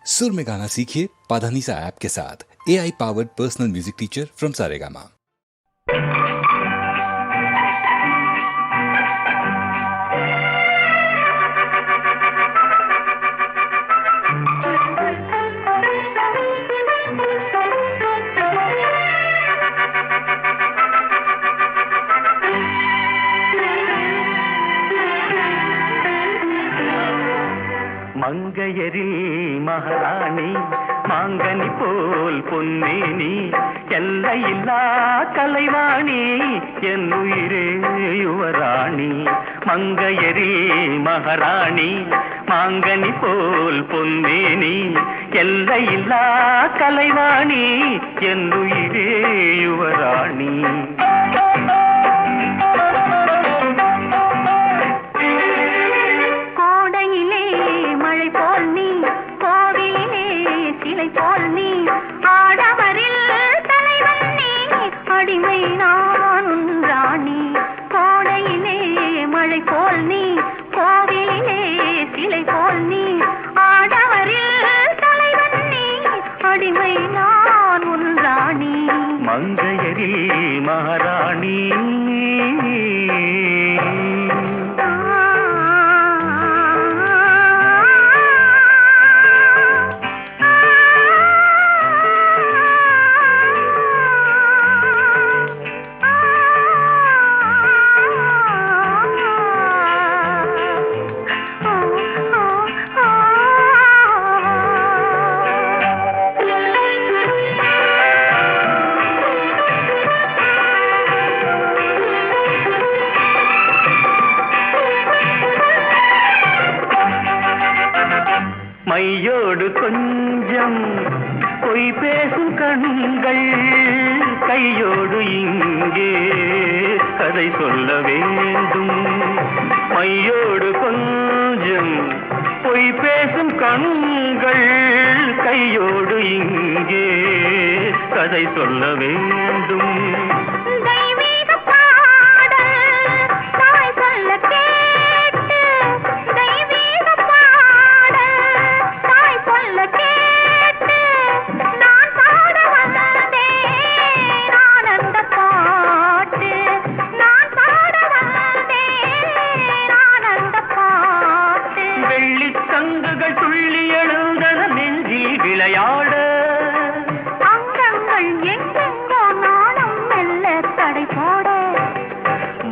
सुर में गाना सीखिए पाधानीसा ऐप के साथ। AI powered personal music teacher from Saregama. மங்கையரில் மகாராணி மாங்கனி போல் பொன்னேனி எல்லையில்லா கலைவாணி என் உயிரே யுவராணி. மங்கையரில் மகாராணி மாங்கனி போல் பொன்னேனி எல்லையில்லா கலைவாணி என் உயிரே யுவராணி. மங்கையரில் மகாராணி மையோடு கொஞ்சம் பொய் பேசும் கண்கள் கையோடு இங்கே கதை சொல்ல வேண்டும். மையோடு கொஞ்சம் பொய் பேசும் கண்கள் கையோடு இங்கே கதை சொல்ல வேண்டும்.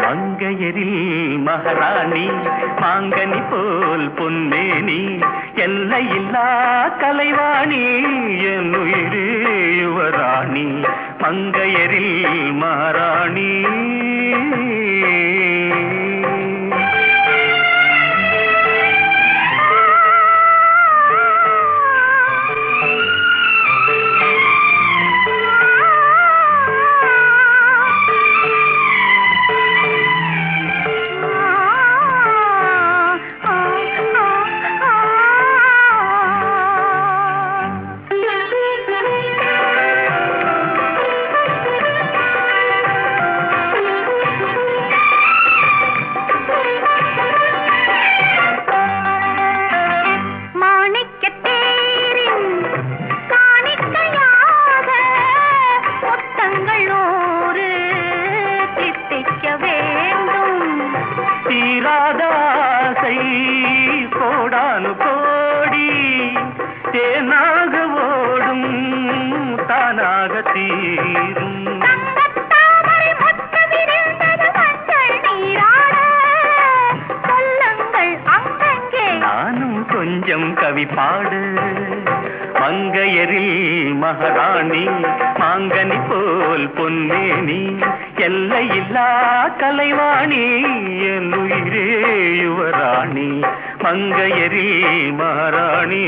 மங்கையரில் மகாராணி மாங்கனி போல் பொன்னேனி எல்லையில்லா கலைவாணி என் உயிரே யுவராணி. மங்கையரில் மகாராணி கோடானு கோடி தேனாக ஓடும் தானாக தீரும். நானும் கொஞ்சம் கவி பாடு. மங்கையரில் மகாராணி மாங்கனி போல் பொன்னேனி எல்லையில்லா கலைவாணி என் உயிரே யுவராணி. மங்கையரில் மகாராணி